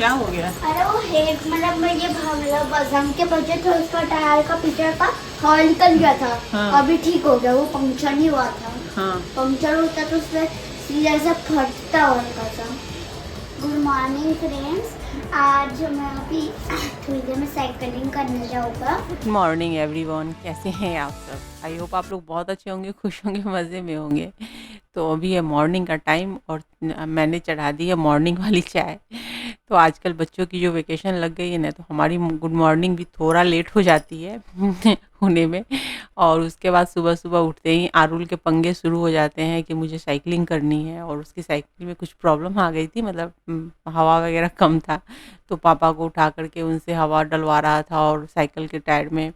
क्या हो गया? अरे वो है मतलब मैं ये मतलब बजम के बजट था, उसका टायर का पीछे का हवा निकल गया था। हाँ। अभी ठीक हो गया, वो पंक्चर नहीं हुआ था। हाँ। पंक्चर होता तो उसमें सीधा सा फटता हल्का सा। गुड मॉर्निंग फ्रेंड्स, आज मैं अभी थोड़ी देर में साइकिलिंग करने जाऊँगा। गुड मॉर्निंग एवरीवन, कैसे हैं आप सब? आई होप आप लोग बहुत अच्छे होंगे, खुश होंगे, मज़े में होंगे। तो अभी है मॉर्निंग का टाइम और मैंने चढ़ा दी है मॉर्निंग वाली चाय। तो आजकल बच्चों की जो वेकेशन लग गई है ना, तो हमारी गुड मॉर्निंग भी थोड़ा लेट हो जाती है होने में। और उसके बाद सुबह सुबह उठते ही आरुल के पंगे शुरू हो जाते हैं कि मुझे साइकिलिंग करनी है। और उसकी साइकिल में कुछ प्रॉब्लम आ गई थी, मतलब हवा वगैरह कम था, तो पापा को उठा करके उनसे हवा डलवा रहा था और साइकिल के टायर में।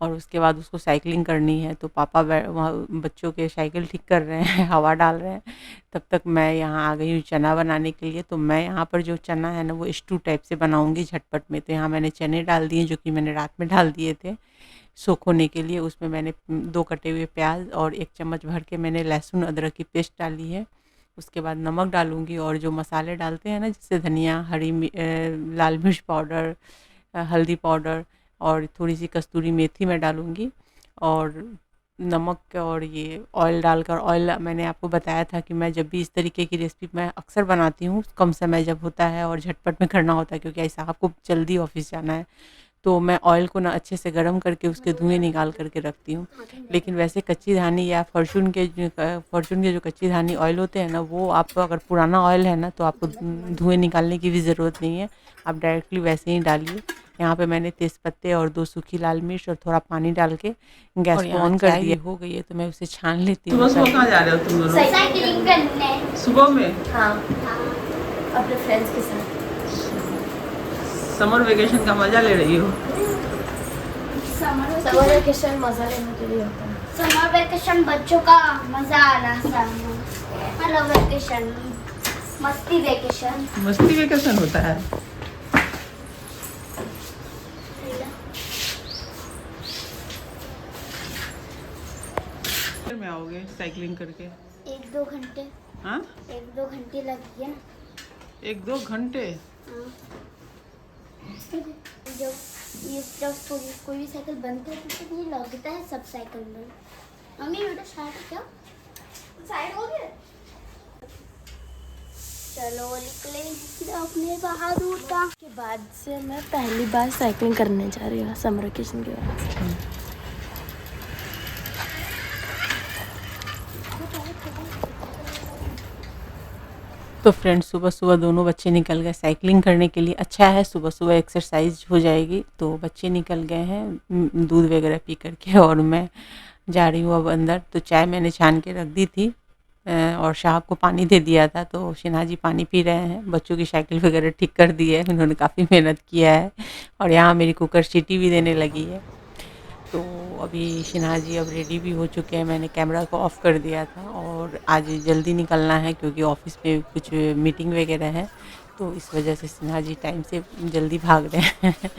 और उसके बाद उसको साइकिलिंग करनी है, तो पापा वहाँ बच्चों के साइकिल ठीक कर रहे हैं हवा डाल रहे हैं। तब तक मैं यहाँ आ गई हूँ चना बनाने के लिए। तो मैं यहाँ पर जो चना है ना, वो स्टू टाइप से बनाऊँगी झटपट में। तो यहाँ मैंने चने डाल दिए, जो कि मैंने रात में डाल दिए थे सोख होने के लिए। उसमें मैंने 2 कटे हुए प्याज और 1 चम्मच भर के मैंने लहसुन अदरक की पेस्ट डाली है। उसके बाद नमक डालूँगी और जो मसाले डालते हैं ना, जैसे धनिया, लाल मिर्च पाउडर, हल्दी पाउडर और थोड़ी-सी कस्तूरी मेथी मैं डालूँगी। और नमक और ये ऑयल डालकर, ऑयल मैंने आपको बताया था कि मैं जब भी इस तरीके की रेसिपी मैं अक्सर बनाती हूँ, कम समय जब होता है और झटपट में करना होता है, क्योंकि ऐसा आपको जल्दी ऑफ़िस जाना है, तो मैं ऑयल को ना अच्छे से गरम करके उसके धुएँ निकाल कर के रखती हूँ। लेकिन वैसे कच्ची धानी या फॉर्च्यून के जो कच्ची धानी ऑयल होते हैं ना, वो आपको अगर पुराना ऑयल है ना, तो आपको धुएँ निकालने की भी ज़रूरत नहीं है, आप डायरेक्टली वैसे ही डालिए। यहाँ पे मैंने तेज़पत्ते और 2 सूखी लाल मिर्च और थोड़ा पानी डाल के गैस को ऑन कर दिया। हो गई है तो मैं उसे छान लेती हूँ। सुबह-सुबह कहाँ जा रहे हो तुम लोग? साइकिलिंग करने। सुबह में? हाँ, अपने फ्रेंड्स के साथ। समर वेकेशन का मज़ा ले रही हो? समर वेकेशन मजा लेने के लिए होता है। समर वेकेशन बच्चों का मजा आना समर, मतलब वेकेशन मस्ती वेकेशन। मस्ती वेकेशन होता है। फिर में आओगे साइकिलिंग करके? 1-2 घंटे। हाँ? 1-2 घंटे लगेंगे ना। 1-2 घंटे? हाँ। जब कोई भी साइकिल बनती है तो ये लगता है सब साइकिल में। मम्मी बेटा साइड क्या? साइड हो गया? चलो निकले अपने बहादुर का। के बाद से मैं पहली बार साइकिलिंग करने जा रही हूँ समर वेकेशन के बाद। तो फ्रेंड्स, सुबह सुबह दोनों बच्चे निकल गए साइकिलिंग करने के लिए। अच्छा है, सुबह सुबह एक्सरसाइज हो जाएगी। तो बच्चे निकल गए हैं दूध वगैरह पी करके, और मैं जा रही हूँ अब अंदर। तो चाय मैंने छान के रख दी थी और शाहब को पानी दे दिया था। तो शिना जी पानी पी रहे हैं, बच्चों की साइकिल वगैरह ठीक कर दी है, उन्होंने काफ़ी मेहनत किया है। और यहाँ मेरी कुकर सीटी भी देने लगी है। तो अभी शिना जी अब रेडी भी हो चुके हैं, मैंने कैमरा को ऑफ़ कर दिया था। और आज जल्दी निकलना है क्योंकि ऑफ़िस में कुछ मीटिंग वगैरह है, तो इस वजह से सिन्हा जी टाइम से जल्दी भाग रहे हैं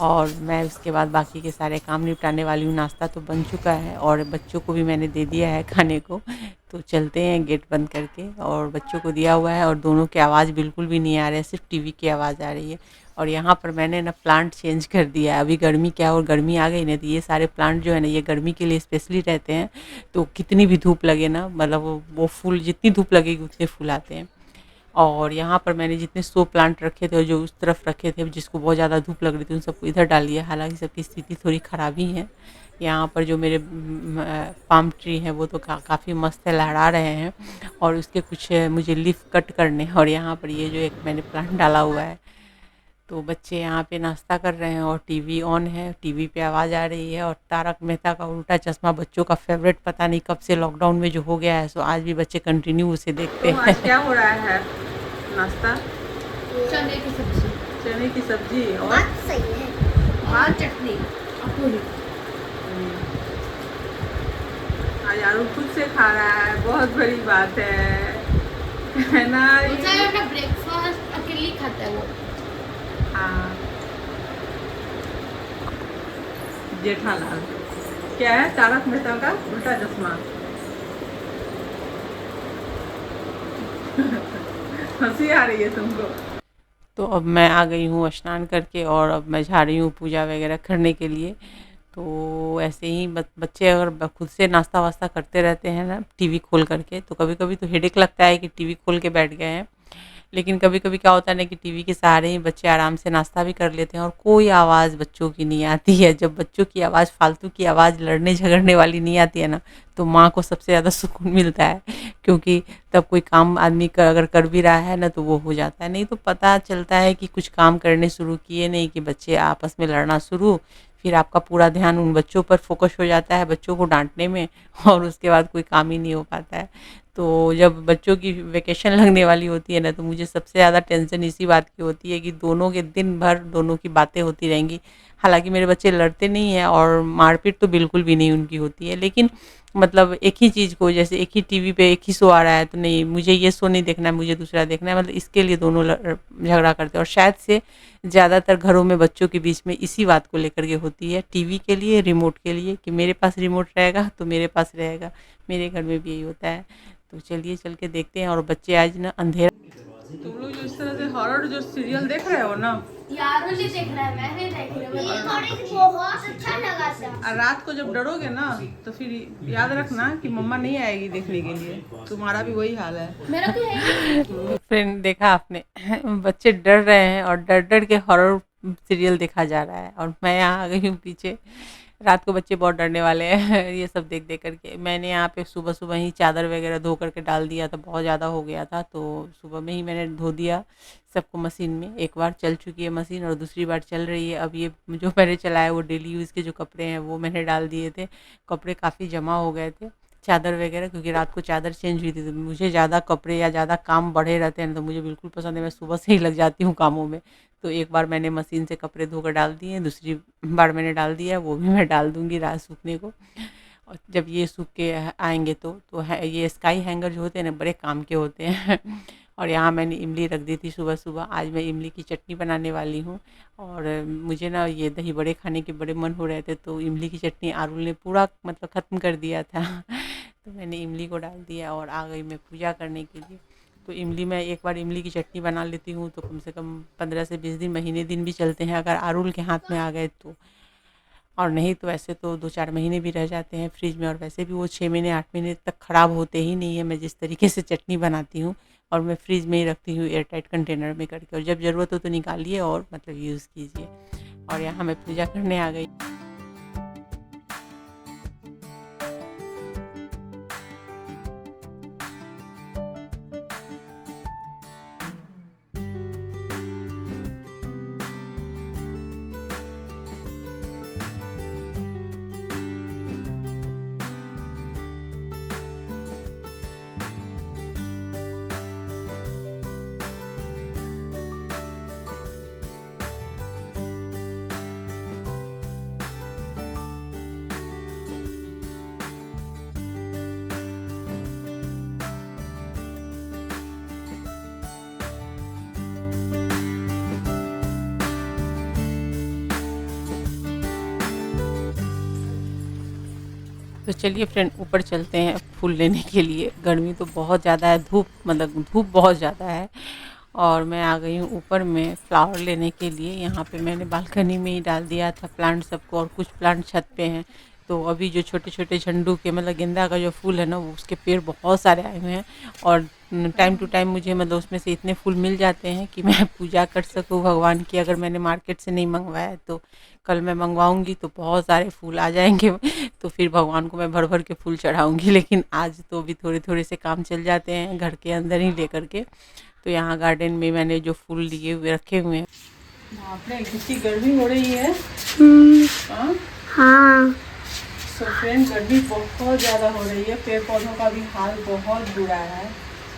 और मैं उसके बाद बाकी के सारे काम निपटाने वाली हूँ। नाश्ता तो बन चुका है और बच्चों को भी मैंने दे दिया है खाने को। तो चलते हैं गेट बंद करके, और बच्चों को दिया हुआ है और दोनों की आवाज़ बिल्कुल भी नहीं आ रही है, सिर्फ टीवी की आवाज़ आ रही है। और यहाँ पर मैंने ना प्लांट चेंज कर दिया है। अभी गर्मी क्या, और गर्मी आ गई ना, तो ये सारे प्लांट जो है ना, ये गर्मी के लिए स्पेशली रहते हैं। तो कितनी भी धूप लगे ना, मतलब वो फूल, जितनी धूप लगेगी उतने फूल आते हैं। और यहाँ पर मैंने जितने शो प्लांट रखे थे और जो उस तरफ रखे थे जिसको बहुत ज़्यादा धूप लग रही थी, उन सबको इधर डाल दिया। हालांकि सबकी स्थिति थोड़ी ख़राब ही है। यहाँ पर जो मेरे पाम ट्री हैं वो तो काफ़ी मस्त है, लहरा रहे हैं। और उसके कुछ मुझे लीफ कट करने हैं। और यहाँ पर ये जो एक मैंने प्लांट डाला हुआ है, तो बच्चे यहाँ पे नाश्ता कर रहे हैं और टीवी ऑन है, टीवी पे आवाज़ आ रही है। और तारक मेहता का उल्टा चश्मा बच्चों का फेवरेट, पता नहीं कब से लॉकडाउन में जो हो गया है, सो आज भी बच्चे कंटिन्यू उसे देखते हैं। आज क्या हो रहा है नाश्ता? चने की सब्जी। चने की सब्जी और बात सही है। और चटनी और पूरी। आज आरू खुद से खा रहा है, बहुत बड़ी बात है ना? ब्रेकफास्ट अकेले खाता है वो। हाँ, जेठालाल क्या है? तारक मेहता का उल्टा चश्मा। हंसी आ रही है तुमको? तो अब मैं आ गई हूँ स्नान करके और अब मैं जा रही हूँ पूजा वगैरह करने के लिए। तो ऐसे ही बच्चे अगर खुद से नाश्ता वास्ता करते रहते हैं ना टीवी खोल करके, तो कभी कभी तो हेडेक लगता है कि टीवी खोल के बैठ गए हैं। लेकिन कभी कभी क्या होता है ना कि टीवी के सहारे ही बच्चे आराम से नाश्ता भी कर लेते हैं और कोई आवाज़ बच्चों की नहीं आती है। जब बच्चों की आवाज़, फालतू की आवाज़, लड़ने झगड़ने वाली नहीं आती है ना, तो माँ को सबसे ज़्यादा सुकून मिलता है। क्योंकि तब कोई काम आदमी अगर कर भी रहा है ना तो वो हो जाता है। नहीं तो पता चलता है कि कुछ काम करने शुरू किए नहीं कि बच्चे आपस में लड़ना शुरू, फिर आपका पूरा ध्यान उन बच्चों पर फोकस हो जाता है, बच्चों को डांटने में, और उसके बाद कोई काम ही नहीं हो पाता है। तो जब बच्चों की वेकेशन लगने वाली होती है ना, तो मुझे सबसे ज़्यादा टेंशन इसी बात की होती है कि दोनों के दिन भर दोनों की बातें होती रहेंगी। हालांकि मेरे बच्चे लड़ते नहीं हैं और मारपीट तो बिल्कुल भी नहीं उनकी होती है, लेकिन मतलब एक ही चीज़ को, जैसे एक ही टीवी पे एक ही शो आ रहा है तो नहीं, मुझे ये शो नहीं देखना है, मुझे दूसरा देखना है, मतलब इसके लिए दोनों झगड़ा करते हैं। और शायद से ज़्यादातर घरों में बच्चों के बीच में इसी बात को लेकर के होती है, टीवी के लिए, रिमोट के लिए, कि मेरे पास रिमोट रहेगा तो मेरे पास रहेगा। मेरे घर में भी यही होता है। तो चलिए चल के देखते हैं। और बच्चे आज ना अंधेरा, तुम लोग जो इस तरह से हॉरर जो सीरियल देख रहे हो ना, यारों ने देख रहा है, मैं नहीं देख रही ये थोड़ी बहुत अच्छा लगा था। और रात को जब डरोगे ना तो फिर याद रखना कि मम्मा नहीं आएगी देखने के लिए। तुम्हारा भी वही हाल है। मेरा भी है। तो फ्रेंड, देखा आपने, बच्चे डर रहे हैं और डर डर के हॉरर सीरियल देखा जा रहा है और मैं यहाँ आ गई हूँ पीछे। रात को बच्चे बहुत डरने वाले हैं ये सब देख देख करके। मैंने यहाँ पे सुबह सुबह ही चादर वगैरह धो करके डाल दिया था, बहुत ज़्यादा हो गया था, तो सुबह में ही मैंने धो दिया सबको मशीन में। एक बार चल चुकी है मशीन और दूसरी बार चल रही है। अब ये जो मैंने चलाया वो डेली यूज़ के जो कपड़े हैं वो मैंने डाल दिए थे। कपड़े काफ़ी जमा हो गए थे, चादर वगैरह, क्योंकि रात को चादर चेंज हुई थी। तो मुझे ज़्यादा कपड़े या ज़्यादा काम बढ़े रहते हैं तो मुझे बिल्कुल पसंद है, मैं सुबह से ही लग जाती हूँ कामों में। तो एक बार मैंने मशीन से कपड़े धोकर डाल दिए, दूसरी बार मैंने डाल दिया, वो भी मैं डाल दूँगी रात सूखने को। और जब ये सूख के आएंगे तो है, ये स्काई हैंगर जो होते हैं ना बड़े काम के होते हैं और यहाँ मैंने इमली रख दी थी सुबह सुबह। आज मैं इमली की चटनी बनाने वाली हूँ और मुझे ना ये दही बड़े खाने के बड़े मन हो रहे थे, तो इमली की चटनी आरुल ने पूरा मतलब ख़त्म कर दिया था तो मैंने इमली को डाल दिया और आ गई मैं पूजा करने के लिए। तो इमली, मैं एक बार इमली की चटनी बना लेती हूँ तो कम से कम 15 से 20 दिन, महीने दिन भी चलते हैं अगर आरुल के हाथ में आ गए तो। और नहीं तो वैसे तो 2-4 महीने भी रह जाते हैं फ्रिज में, और वैसे भी वो 6 महीने 8 महीने तक ख़राब होते ही नहीं है। मैं जिस तरीके से चटनी बनाती हूँ, और मैं फ्रिज में ही रखती हूँ एयर टाइट कंटेनर में करके, और जब ज़रूरत हो तो निकालिए और मतलब यूज़ कीजिए। और यहाँ मैं पूजा करने आ गई। तो चलिए फ्रेंड, ऊपर चलते हैं फूल लेने के लिए। गर्मी तो बहुत ज़्यादा है, धूप मतलब धूप बहुत ज़्यादा है। और मैं आ गई हूँ ऊपर में फ्लावर लेने के लिए। यहाँ पे मैंने बालकनी में ही डाल दिया था प्लांट सबको, और कुछ प्लांट छत पे हैं। तो अभी जो छोटे छोटे झंडू के मतलब गेंदा का जो फूल है ना, वो उसके पेड़ बहुत सारे आए हुए हैं। और टाइम टू टाइम मुझे मतलब उसमें से इतने फूल मिल जाते हैं कि मैं पूजा कर सकूँ भगवान की। अगर मैंने मार्केट से नहीं मंगवाया तो कल मैं मंगवाऊंगी तो बहुत सारे फूल आ जाएंगे तो फिर भगवान को मैं भर भर के फूल चढ़ाऊंगी। लेकिन आज तो भी थोड़े थोड़े से काम चल जाते हैं घर के अंदर ही लेकर के। तो यहाँ गार्डन में मैंने जो फूल लिए हुए रखे हुए हैं। बाप रे, कितनी गर्मी हो रही है। हाँ। तो फ्रेंड, गर्मी बहुत ज़्यादा हो रही है, पेड़ पौधों का भी हाल बहुत बुरा है।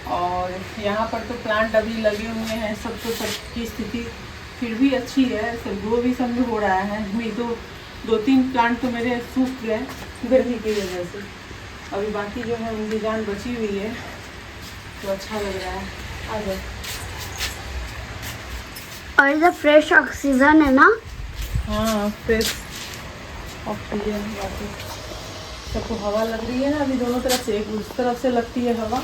और यहाँ पर तो प्लांट अभी लगे हुए हैं, सब तो सबकी स्थिति फिर भी अच्छी है, सब ग्रो भी सब में हो रहा है। नहीं तो 2-3 प्लांट तो मेरे सूख गए गर्मी की वजह से। अभी बाकी जो है उनकी जान बची हुई है, तो अच्छा लग रहा है। आ जाओ। और इधर फ्रेश ऑक्सीजन है ना। हाँ, फ्रेश ऑक्सीजन, बाकी सबको हवा लग रही है ना अभी दोनों तरफ से। एक उस तरफ से लगती है हवा,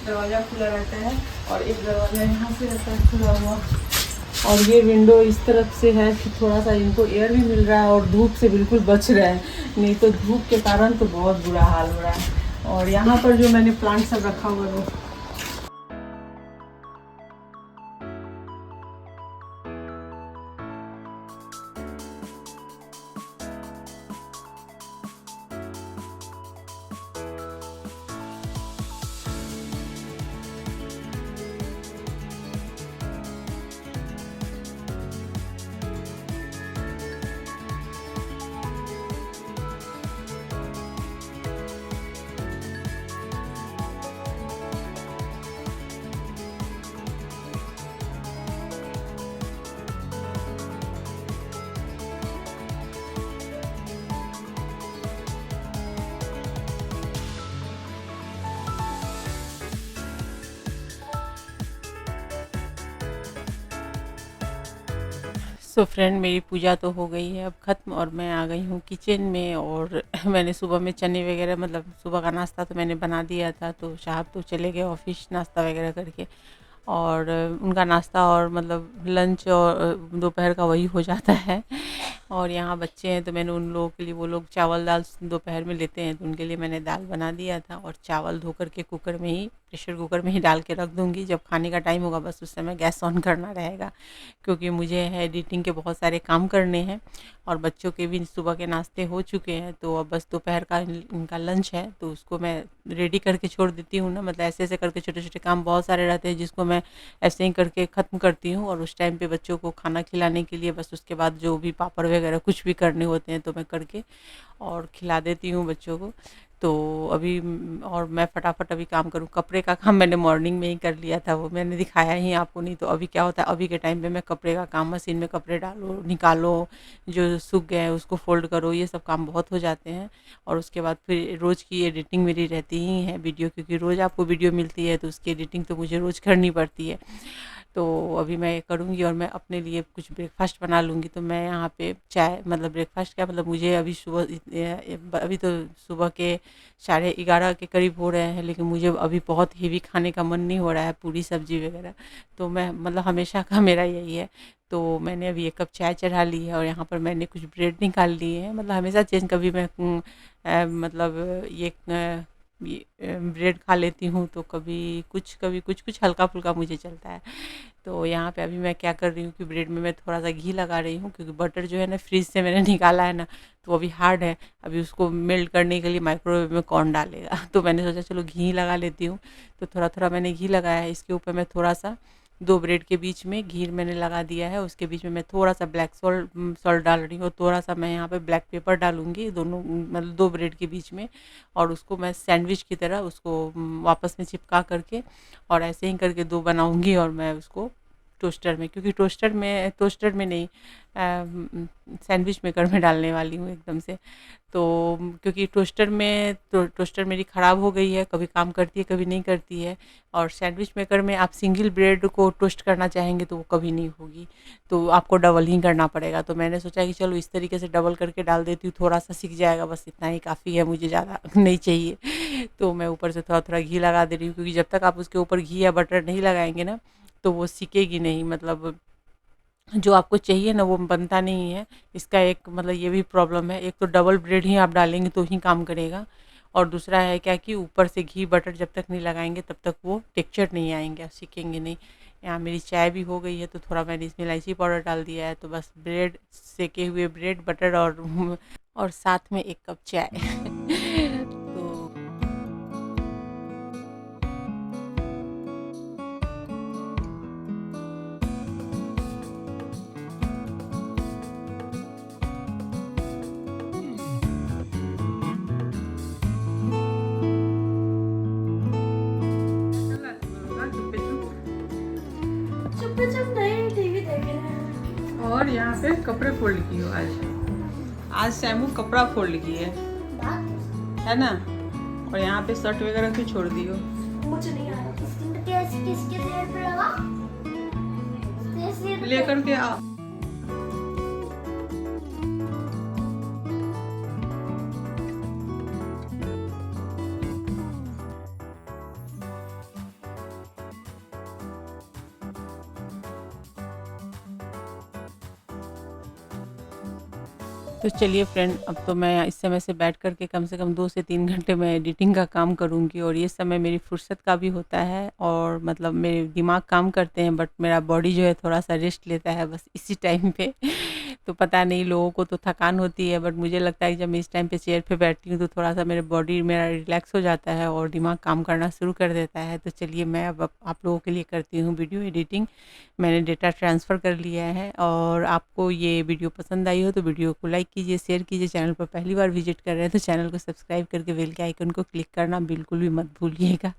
दरवाज़ा खुला रहता है, और एक दरवाज़ा यहाँ से रहता है खुला हुआ। और ये विंडो इस तरफ से है कि थोड़ा सा इनको एयर भी मिल रहा है और धूप से बिल्कुल बच रहे हैं, नहीं तो धूप के कारण तो बहुत बुरा हाल हो रहा है। और यहाँ पर जो मैंने प्लांट सब रखा हुआ है वो सो फ्रेंड, मेरी पूजा तो हो गई है अब ख़त्म और मैं आ गई हूँ किचन में। और मैंने सुबह में चने वगैरह मतलब सुबह का नाश्ता तो मैंने बना दिया था, तो साहब तो चले गए ऑफिस नाश्ता वगैरह करके। और उनका नाश्ता और मतलब लंच और दोपहर का वही हो जाता है। और यहाँ बच्चे हैं तो मैंने उन लोगों के लिए, वो लोग चावल दाल दोपहर में लेते हैं तो उनके लिए मैंने दाल बना दिया था। और चावल धो करके कुकर में ही, प्रेशर कुकर में ही डाल के रख दूँगी, जब खाने का टाइम होगा बस उस समय गैस ऑन करना रहेगा। क्योंकि मुझे है एडिटिंग के बहुत सारे काम करने हैं और बच्चों के भी सुबह के नाश्ते हो चुके हैं, तो अब बस दोपहर का इनका लंच है तो उसको मैं रेडी करके छोड़ देती हूँ ना। मतलब ऐसे ऐसे करके छोटे छोटे काम बहुत सारे रहते हैं जिसको मैं ऐसे ही करके ख़त्म करती हूँ। और उस टाइम पे बच्चों को खाना खिलाने के लिए बस उसके बाद जो भी पापड़ वगैरह कुछ भी करने होते हैं तो मैं करके और खिला देती हूँ बच्चों को। तो अभी और मैं फटाफट अभी काम करूँ, कपड़े का काम मैंने मॉर्निंग में ही कर लिया था, वो मैंने दिखाया ही आपको नहीं। तो अभी क्या होता है, अभी के टाइम पे मैं कपड़े का काम, मशीन में कपड़े डालो निकालो, जो सूख गए हैं उसको फोल्ड करो, ये सब काम बहुत हो जाते हैं। और उसके बाद फिर रोज़ की एडिटिंग मेरी रहती ही है वीडियो, क्योंकि रोज़ आपको वीडियो मिलती है तो उसकी एडिटिंग तो मुझे रोज़ करनी पड़ती है। तो अभी मैं करूँगी और मैं अपने लिए कुछ ब्रेकफास्ट बना लूँगी। तो मैं यहाँ पे चाय, मतलब ब्रेकफास्ट क्या, मतलब मुझे अभी सुबह अभी तो सुबह के 11:30 के करीब हो रहे हैं, लेकिन मुझे अभी बहुत हेवी खाने का मन नहीं हो रहा है, पूरी सब्जी वगैरह। तो मैं मतलब हमेशा का मेरा यही है। तो मैंने अभी 1 कप चाय चढ़ा ली है और यहाँ पर मैंने कुछ ब्रेड निकाल लिए हैं। मतलब हमेशा चेंज, कभी मैं मतलब ये ब्रेड खा लेती हूँ तो कभी कुछ हल्का फुल्का मुझे चलता है। तो यहाँ पे अभी मैं क्या कर रही हूँ कि ब्रेड में मैं थोड़ा सा घी लगा रही हूँ, क्योंकि बटर जो है ना फ्रीज से मैंने निकाला है ना, तो वो अभी हार्ड है। अभी उसको मेल्ट करने के लिए माइक्रोवेव में कौन डालेगा तो मैंने सोचा चलो घी लगा लेती हूँ। तो थोड़ा थोड़ा मैंने घी लगाया है, इसके ऊपर मैं थोड़ा सा 2 ब्रेड के बीच में घी मैंने लगा दिया है, उसके बीच में मैं थोड़ा सा ब्लैक सॉल्ट डाल रही हूँ, थोड़ा सा मैं यहाँ पे ब्लैक पेपर डालूंगी, दोनों मतलब 2 ब्रेड के बीच में। और उसको मैं सैंडविच की तरह उसको वापस में चिपका करके और ऐसे ही करके 2 बनाऊंगी और मैं उसको टोस्टर में, क्योंकि टोस्टर में नहीं, सैंडविच मेकर में डालने वाली हूँ एकदम से। तो क्योंकि टोस्टर मेरी ख़राब हो गई है, कभी काम करती है कभी नहीं करती है। और सैंडविच मेकर में आप सिंगल ब्रेड को टोस्ट करना चाहेंगे तो वो कभी नहीं होगी, तो आपको डबल ही करना पड़ेगा। तो मैंने सोचा कि चलो इस तरीके से डबल करके डाल देती हूँ, थोड़ा सा सीख जाएगा, बस इतना ही काफ़ी है, मुझे ज़्यादा नहीं चाहिए। तो मैं ऊपर से थोड़ा थोड़ा घी लगा दे रही हूँ, क्योंकि जब तक आप उसके ऊपर घी या बटर नहीं लगाएंगे ना तो वो सिकेगी नहीं, मतलब जो आपको चाहिए ना वो बनता नहीं है। इसका एक मतलब ये भी प्रॉब्लम है, एक तो डबल ब्रेड ही आप डालेंगे तो ही काम करेगा, और दूसरा है क्या कि ऊपर से घी बटर जब तक नहीं लगाएंगे तब तक वो टेक्सचर नहीं आएंगे, आप सीखेंगे नहीं। यहाँ मेरी चाय भी हो गई है तो थोड़ा मैंने इसमें इलायची पाउडर डाल दिया है, तो बस ब्रेड, सेके हुए ब्रेड, बटर और साथ में 1 कप चाय तो चुप चुप नहीं, टीवी देख रहे हैं। और यहाँ पे कपड़े फोल्ड की हो आज सैमू कपड़ा फोल्ड की है ना। और यहाँ पे शर्ट वगैरह क्यों छोड़ दी हो? मुझे नहीं आ रहा। किसके सिर पे लगा? किसके सिर पे? लेकर के आओ। तो चलिए फ्रेंड, अब तो मैं इस समय से बैठ कर के कम से कम 2 से 3 घंटे मैं एडिटिंग का काम करूँगी, और ये समय मेरी फुर्सत का भी होता है, और मतलब मेरे दिमाग काम करते हैं बट मेरा बॉडी जो है थोड़ा-सा रेस्ट लेता है बस इसी टाइम पे। तो पता नहीं, लोगों को तो थकान होती है बट मुझे लगता है कि जब मैं इस टाइम पे चेयर पे बैठती हूँ तो थोड़ा-सा मेरे बॉडी मेरा रिलैक्स हो जाता है और दिमाग काम करना शुरू कर देता है। तो चलिए मैं अब आप लोगों के लिए करती हूँ वीडियो एडिटिंग। मैंने डेटा ट्रांसफ़र कर लिया है, और आपको ये वीडियो पसंद आई हो तो वीडियो को लाइक कीजिए, शेयर कीजिए। चैनल पर पहली बार विजिट कर रहे हैं तो चैनल को सब्सक्राइब करके बेल के आइकन को क्लिक करना बिल्कुल भी मत भूलिएगा।